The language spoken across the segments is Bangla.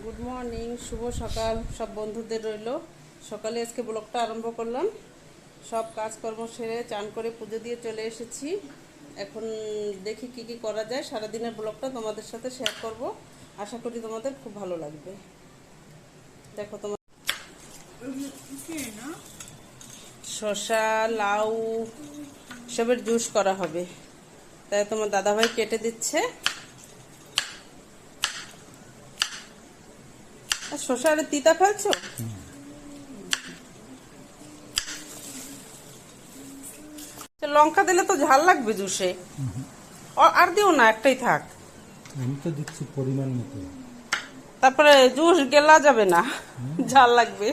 গুড মর্নিং, শুভ সকাল সব বন্ধুদের রইল। সকালে আজকে ব্লগটা আরম্ভ করলাম। সব কাজকর্ম সেরে চান করে পুজো দিয়ে চলে এসেছি। এখন দেখি কি কি করা যায়। সারাদিনের ব্লগটা তোমাদের সাথে শেয়ার করব। আশা করি তোমাদের খুব ভালো লাগবে। দেখো তোমার শসা, লাউ সবের জুস করা হবে, তাই তোমার দাদাভাই কেটে দিচ্ছে। শসা আর তিতা ফেলছো? লঙ্কা দিলে তো ঝাল লাগবে জুসে। আর দিও না, একটাই থাক। আমি তো দিচ্ছি পরিমাণ মতো। তারপরে জুস গেলা যাবে না, ঝাল লাগবে।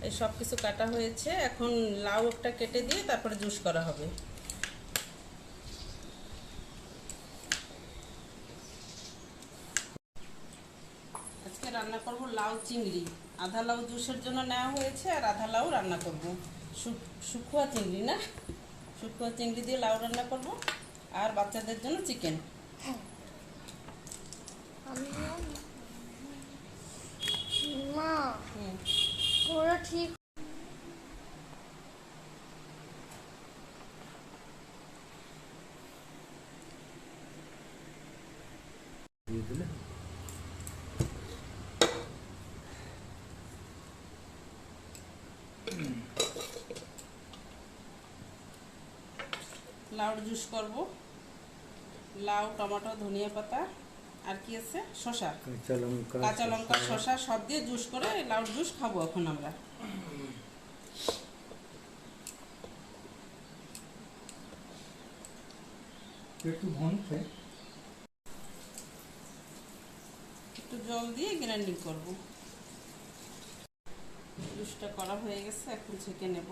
এই সব কিছু কাটা হয়েছে, এখন লাউ একটা কেটে দিয়ে তারপরে জুস করা হবে। আজকে রান্না করব লাউ চিংড়ি। আধা লাউ জুসের জন্য নেওয়া হয়েছে আর আধা লাউ রান্না করব। শুকুয়া চিংড়ি না, শুকুয়া চিংড়ি দিয়ে লাউ রান্না করব। আর বাচ্চাদের জন্য চিকেন। মা ওরা ঠিক দিয়ে দিলে লাউর জুস করব। লাউ, টমেটো, ধনিয়া পাতা আর কি আছে, শসা, কাঁচা লঙ্কা, শসা সব দিয়ে জুস করে লাউর জুস খাবো এখন আমরা। একটু ভনছে, একটু জল দিয়ে গ্রাইন্ডিং করব। জুসটা করা হয়ে গেছে, এখন ছেঁকে নেব।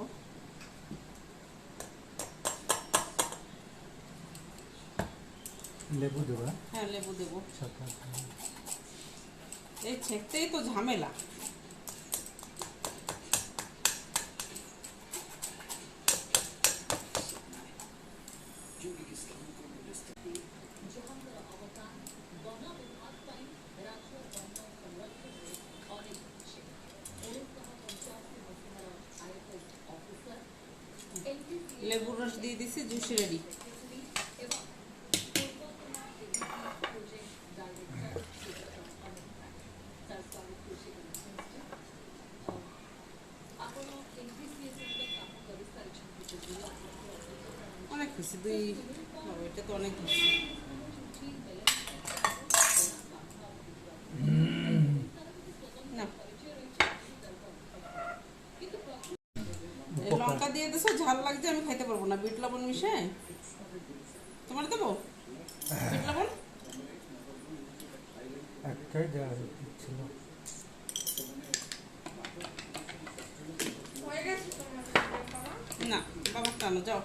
লেবু দেবা? হ্যাঁ, লেবু দেবো। এই ছেঁকতেই তো ঝামেলা। লেবুর রস দিয়ে দিছি, জুস রেডি। অনেক হয়েছে, এটা তো অনেক হয়েছে। লঙ্কা দিয়ে দিছো, ঝাল লাগছে, আমি খাইতে পারবো না। বিট লবণ মিশে তোমার দেবো। বিট লবণ একটাই দেওয়া ছিল। না, বাবা টানো যাও।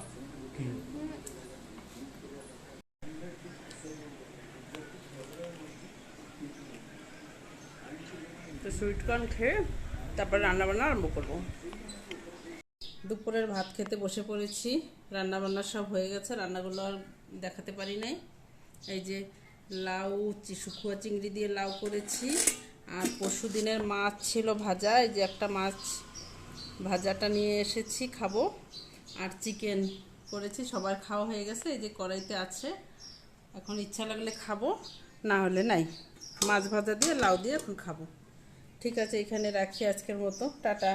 তো সুইটকর্ন খেয়ে তারপরে রান্নাবান্না আরম্ভ করবো। দুপুরের ভাত খেতে বসে পড়েছি। রান্নাবান্না সব হয়ে গেছে, রান্নাগুলো আর দেখাতে পারি নাই। এই যে লাউ, শুকুয়া চিংড়ি দিয়ে লাউ করেছি। আর পরশু দিনের মাছ ছিল ভাজা, এই যে একটা মাছ ভাজাটা নিয়ে এসেছি, খাবো। আর চিকেন করেছি, সবার খাওয়া হয়ে গেছে। এই যে কড়াইতে আছে, এখন ইচ্ছা লাগলে খাবো, না হলে নাই। মাছ ভাজা দিয়ে লাউ দিয়ে এখন খাবো। ঠিক আছে, এখানে রাখি আজকের মতো। টাটা।